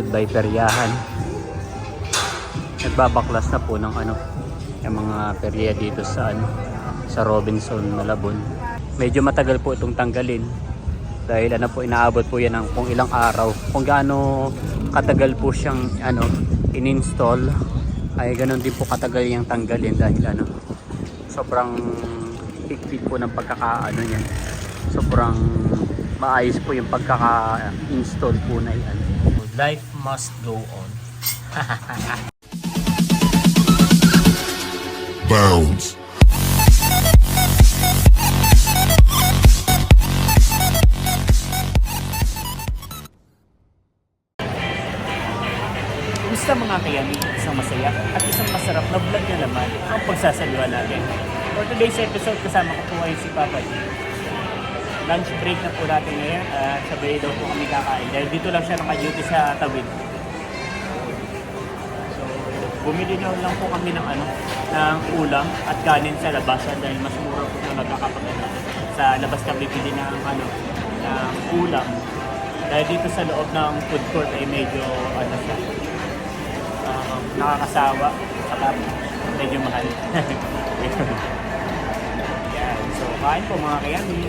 by peryahan. Nagbabaklas na po ng yung mga perya dito sa sa Robinson, Malabon. Medyo matagal po itong tanggalin dahil po inaabot po yan ng kung ilang araw. Kung gaano katagal po siyang in-install ay ganoon din po katagal yung tanggalin dahil sobrang higpit po ng pagkakaano niya. Sobrang maayos po yung pagkaka-install po na yan. Life must go on. Bounds. Kumusta mga kayami? Isang masaya at isang masarap na vlog na naman ang pagsasaliwan natin. For today's episode, kasama ko po ngayon si Papa G. Lunch break na po natin ngayon at sabay daw po kami kakain dahil dito lang siya naka-duty sa Tawid. So, bumili na lang po kami ng ng ulam at kanin sa labas dahil mas mura po na magkakapagano. Sa labas kami bili ng ng ulam dahil dito sa loob ng food court ay medyo siya, nakakasawa at medyo mahal. Yan. So, kain po mga kayami.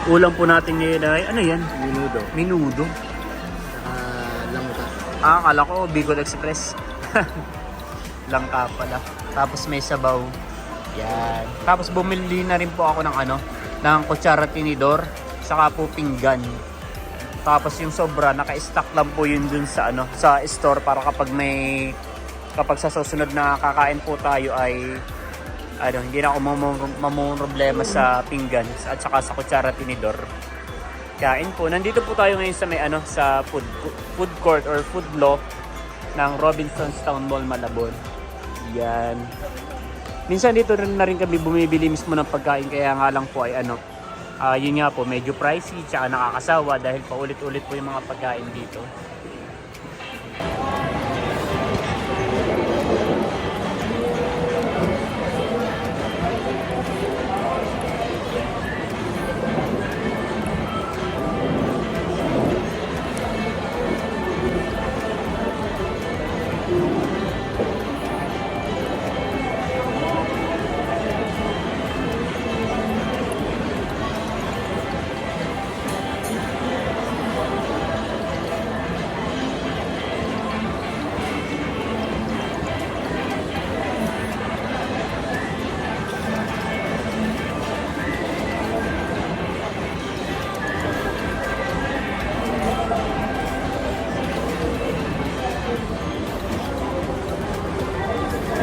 Ulam po natin ngayon ay, yan? Minudo. Minudo. Langka. Akala ko Bicol Express. Langka pala. Tapos may sabaw. Yan. Tapos bumili na rin po ako ng ng kutsara tinidor, saka po pinggan. Tapos yung sobra, naka-stock lang po yun dun sa sa store para kapag sa susunod na kakain po tayo ay hindi na ako mamumroblema sa pinggan at saka sa kutsara tinidor. Kain po. Nandito po tayo ngayon sa may sa food court or food block ng Robinson's Town Mall, Malabon. Yan. Minsan dito na rin kami bumibili mismo ng pagkain kaya nga lang po ay yun nga po medyo pricey tsaka nakakasawa dahil paulit-ulit po yung mga pagkain dito.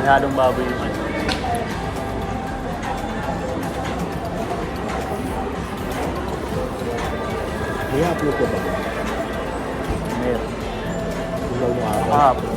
May halong baboy yung May upload ka ba? meron. Ilaw mo ako.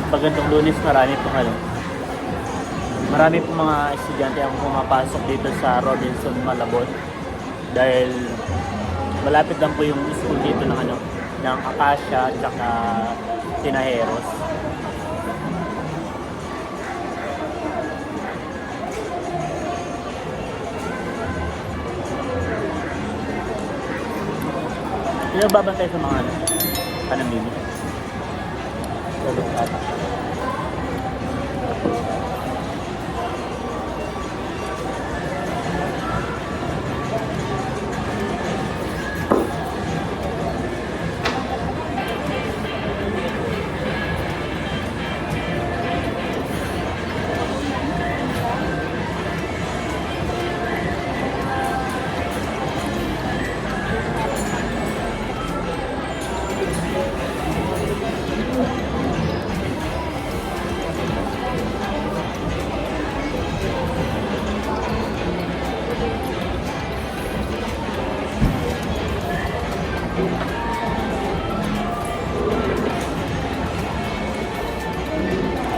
Pag ganitong Lunes, marami pong mga estudyante ang pumapasok dito sa Robinson, Malabon dahil malapit lang po yung school dito ng Acacia at saka Tinajeros. Sino babantay sa mga panamimi? Tulog ata.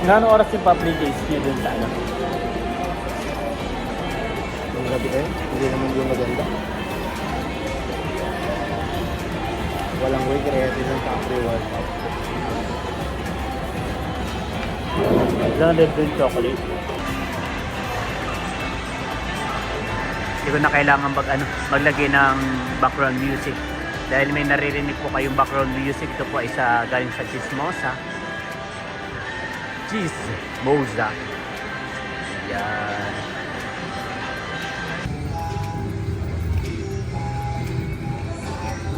Ngano oras yung public days nyo dun sa ano? Yung gabi eh, hindi naman yung maganda. Walang way, kaya din ang cafe workout. Blended with chocolate. Hindi ko na kailangan maglagay ng background music. Dahil may naririnig po kayong background music. Ito po ay galing sa Chismosa. Chismosa. Yan.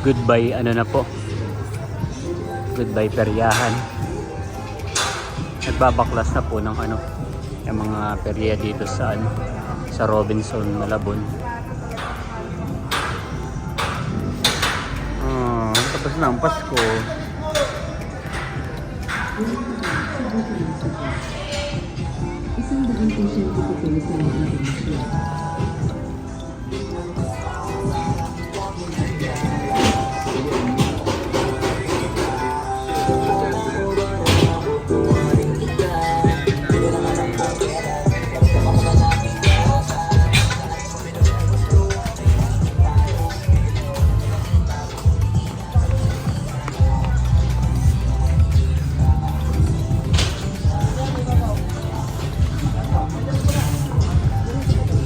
Goodbye na po. Goodbye peryahan. Nagbabaklas na po ng yung mga perya dito sa sa Robinson, Malabon. Tapos na ang Pasko.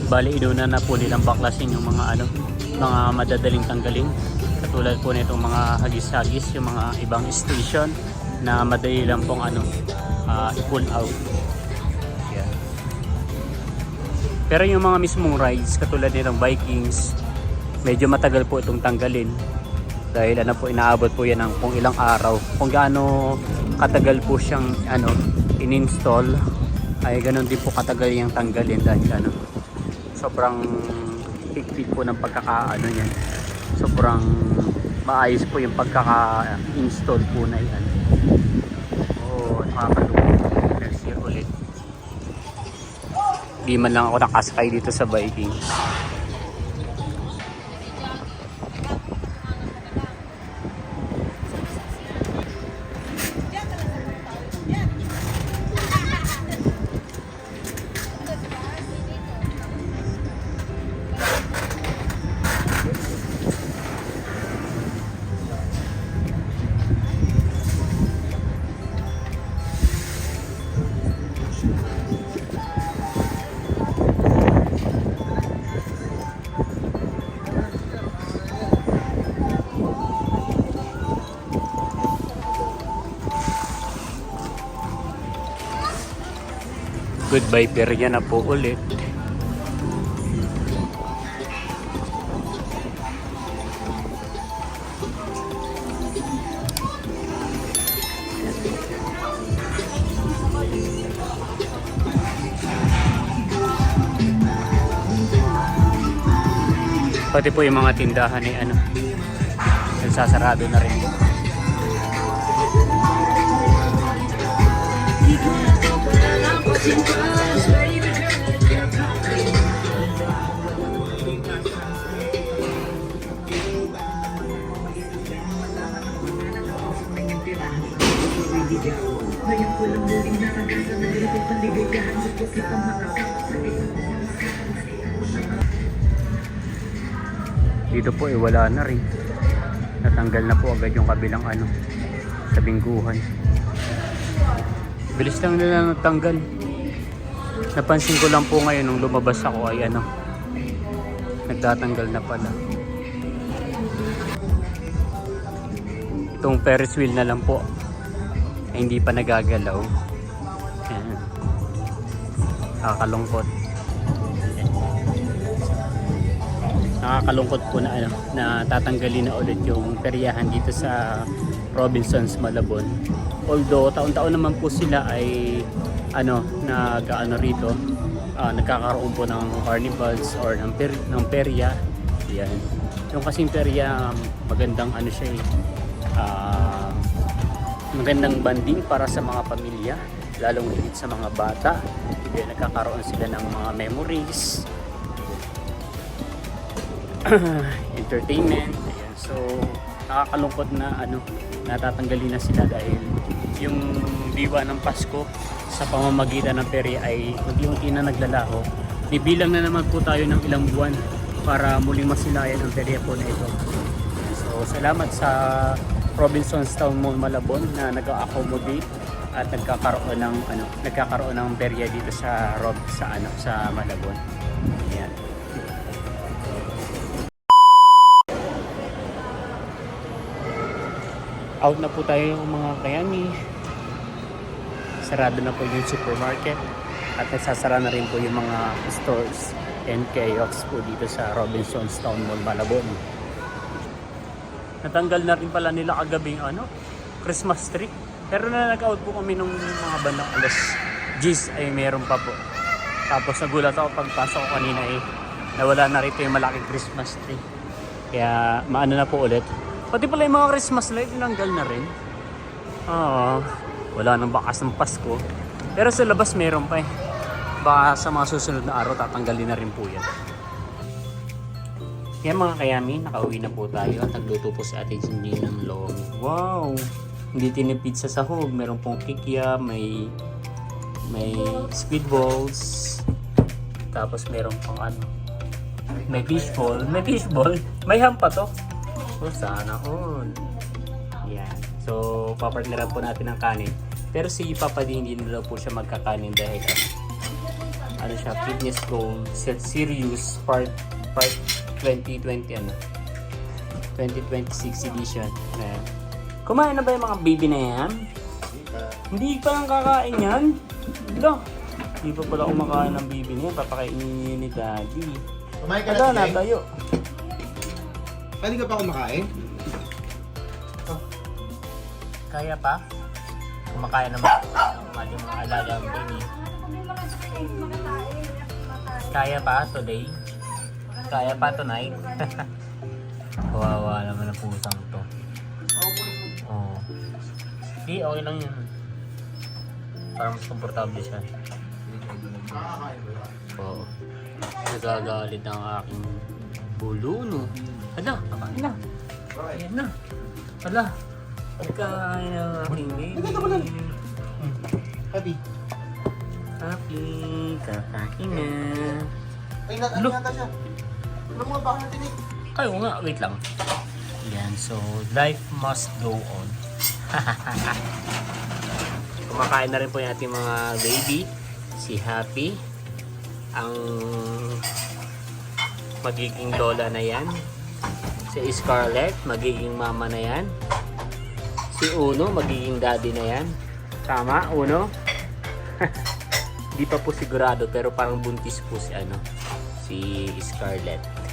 Bali, inuna na po nilang baklasin yung mga mga madadaling tanggalin. Katulad po nitong mga hagis-hagis, yung mga ibang station na madali lang pong i-pull out. Yan. Pero yung mga mismong rides, katulad nitong Vikings, medyo matagal po itong tanggalin. Dahil po, inaabot po yan ng kung ilang araw. Kung gaano katagal po siyang in-install, ay ganun din po katagal yung tanggalin dahil sobrang higpit po ng niyan. Sobrang maayos po yung pagkaka-install po na yan. Nakakatuwa. Next year ulit. Di man lang ako nakasakay dito sa Vikings. Goodbye perya na po ulit. Pati po yung mga tindahan ay nagsasarado na rin. Dito po wala na rin. Natanggal na po agad yung kabilang sa bingguhan. Bilis lang nila natanggal. Napansin ko lang po ngayon nung lumabas ako ay nagtatanggal na pala. Itong Ferris wheel na lang po ay hindi pa nagagalaw. Ayan. Nakakalungkot. Nakakalungkot po na tatanggalin na ulit yung peryahan dito sa Robinsons, Malabon. Although taon-taon naman po sila ay rito, nagkakaroon po ng carnivals or ng perya. Yan. Yung kasing perya, magandang siya magandang banding para sa mga pamilya, lalong higit sa mga bata. Kaya nagkakaroon sila ng mga memories, entertainment. Ayan. So nakakalungkot na natatanggalin na sila dahil yung diwa ng Pasko sa pamamagitan ng perya ay unti-unti na naglalaho. Bibilang na naman po tayo ng ilang buwan para muling masilayan ang perya po na ito. So salamat sa Robinson's Town Mall Malabon na nag-accommodate at nagkakaroon ng perya dito sa sa Malabon. Ayan. Out na po tayo mga kayami. Sarado na po yung supermarket at nagsasara na rin po yung mga stores and kiosks po dito sa Robinson's Town Mall Malabon. Natanggal na rin pala nila kagabing Christmas tree. Pero na nag-out po kami nung mga bandang alas 10 ay meron pa po. Tapos nagulat ako pagpasok ko kanina nawala na rito yung malaking Christmas tree. Kaya maano na po ulit. Pati pala yung mga Christmas light tinanggal na rin. Wala nang bakas ng Pasko. Pero sa labas meron pa Baka sa mga susunod na araw tatanggalin na rin po yan. Kaya mga kayami, nakauwi na po tayo at nagluto po si Ate Jindy ng lomi. Wow! Hindi tinipid sa sahog. Meron pong kikya, may squid balls. Tapos meron pang may fishball. May fishball. May ham pa to. So, sana all. Yan. So, papartneran po natin ang kanin. Pero si Papa din, hindi na daw po siya magkakanin dahil siya, Fitness Goal Serious Part 2020 2026 edition. Ayan. Kumain na ba yung mga baby na yan? Hindi pa lang kakain yan? Hindi pa pala kumakain ng baby na yan. Papakainin niya ni Daddy. Kumain ka na na tayo. Pwede ka pa kumakain? Kaya pa? Kumakain naman yung mga alaga ng baby. Kaya pa today? Kaya pa tonight? Kawawa naman ang pusang to. Hindi, okay lang yun. Para mas komportable siya. Nagagalit ang aking bulo, no? Hala, kakain na. Ayan na. Hala, pagkain ang aking baby. Happy. Happy, kakain na. Ay, nata siya. Ano mga baka natin Ay, oo nga, wait lang. Yan, so life must go on. Kumakain na rin po yung ating mga baby. Si Happy, ang magiging lola na yan. Si Scarlett, magiging mama na yan. Si Uno, magiging daddy na yan. Tama, Uno? Di pa po sigurado pero parang buntis po si Scarlett.